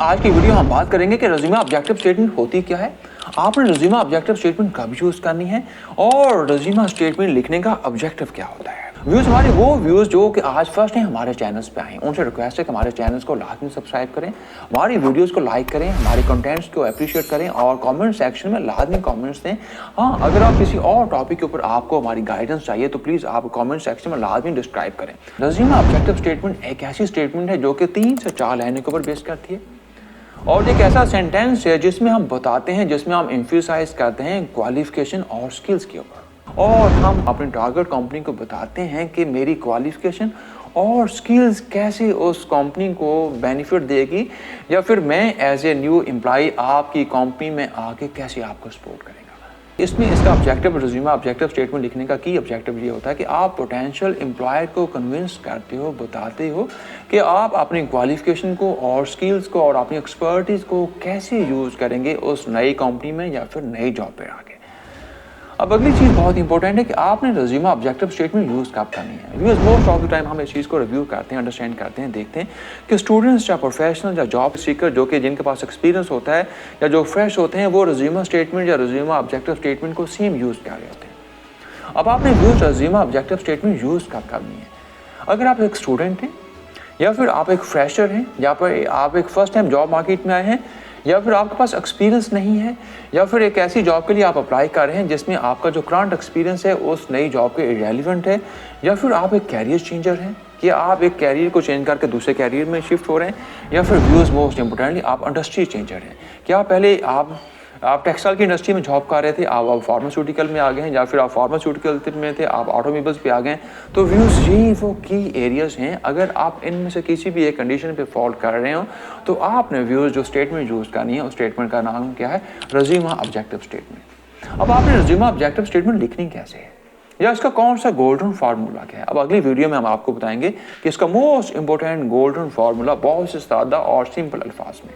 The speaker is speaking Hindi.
आज की वीडियो हम बात करेंगे कि रेज़्यूमे ऑब्जेक्टिव स्टेटमेंट होती क्या है, आपने रेज़्यूमे ऑब्जेक्टिव स्टेटमेंट कब यूज़ करनी है और रेज़्यूमे स्टेटमेंट लिखने का ऑब्जेक्टिव क्या होता है। व्यूज़ हमारे वो व्यूज़ जो कि आज फर्स्ट टाइम हमारे चैनल्स पे आए हैं, उनसे रिक्वेस्ट है कि हमारे चैनल्स को लाजमी सब्सक्राइब करें, हमारी वीडियोज़ को लाइक करें, हमारे कंटेंट्स को अप्रिशिएट करें और कमेंट सेक्शन में लाजमी कमेंट्स दें। हाँ, अगर आप किसी और टॉपिक के ऊपर आपको हमारी गाइडेंस चाहिए तो प्लीज़ आप कमेंट सेक्शन में लाजमी डिस्क्राइब करें। रेज़्यूमे ऑब्जेक्टिव स्टेटमेंट एक ऐसी स्टेटमेंट है जो कि 3 से 4 लाइनों के ऊपर बेस करती है और एक ऐसा सेंटेंस है जिसमें हम बताते हैं, जिसमें हम एम्फसाइज करते हैं क्वालिफिकेशन और स्किल्स के ऊपर और हम अपनी टारगेट कंपनी को बताते हैं कि मेरी क्वालिफिकेशन और स्किल्स कैसे उस कंपनी को बेनिफिट देगी या फिर मैं एज ए न्यू एम्प्लॉय आपकी कंपनी में आके कैसे आपको सपोर्ट करेंगे। इसमें इसका ऑब्जेक्टिव रेज़्यूमे ऑब्जेक्टिव स्टेटमेंट लिखने का की ऑब्जेक्टिव ये होता है कि आप पोटेंशियल एम्प्लॉयर को कन्विंस करते हो, बताते हो कि आप अपनी क्वालिफिकेशन को और स्किल्स को और अपनी एक्सपर्टीज़ को कैसे यूज़ करेंगे उस नई कंपनी में या फिर नई जॉब पे आके। अब अगली चीज़ बहुत इंपॉर्टेंट है कि आपने रेज़्यूमे ऑब्जेक्टिव स्टेटमेंट यूज़ कब करनी है। Because most of the time हम इस चीज़ को रिव्यू करते हैं, अंडरस्टैंड करते हैं, देखते हैं कि स्टूडेंट्स या प्रोफेशनल या जॉब सीकर जो कि जिनके पास एक्सपीरियंस होता है या जो फ्रेश होते हैं वो रेज़्यूमे स्टेटमेंट या रेज़्यूमे ऑब्जेक्टिव स्टेटमेंट को सेम यूज़ कर रहे होते हैं। अब आपने use resume objective statement use कब करनी है। अगर आप एक स्टूडेंट हैं या फिर आप एक फ्रेशर हैं या फिर आप एक फर्स्ट टाइम जॉब मार्केट में आए हैं या फिर आपके पास एक्सपीरियंस नहीं है या फिर एक ऐसी जॉब के लिए आप अप्लाई कर रहे हैं जिसमें आपका जो करंट एक्सपीरियंस है उस नई जॉब के इरेलीवेंट है या फिर आप एक कैरियर चेंजर हैं कि आप एक कैरियर को चेंज करके दूसरे कैरियर में शिफ्ट हो रहे हैं या फिर व्यूज़ मोस्ट इंपॉर्टेंटली आप इंडस्ट्री चेंजर हैं। क्या पहले आप टेक्सटाइल की इंडस्ट्री में जॉब कर रहे थे, आप फार्मास्यूटिकल में आ गए हैं या फिर आप फार्मास्यूटिकल में थे, आप ऑटोमोबाइल्स पे आ गए। तो व्यूज़ यही वो की एरियाज़ हैं। अगर आप इनमें से किसी भी एक कंडीशन पे फॉल कर रहे हो तो आपने व्यूज़ जो स्टेटमेंट यूज़ करनी है उस स्टेटमेंट का नाम क्या है, रेज़्यूमे ऑब्जेक्टिव स्टेटमेंट। अब आपने रेज़्यूमे ऑब्जेक्टिव स्टेटमेंट लिखनी कैसे है या इसका कौन सा गोल्डन फार्मूला क्या है। अब अगली वीडियो में हम आपको बताएंगे कि इसका मोस्ट इंपॉर्टेंट गोल्डन फार्मूला बहुत से सादा और सिंपल अल्फाज में।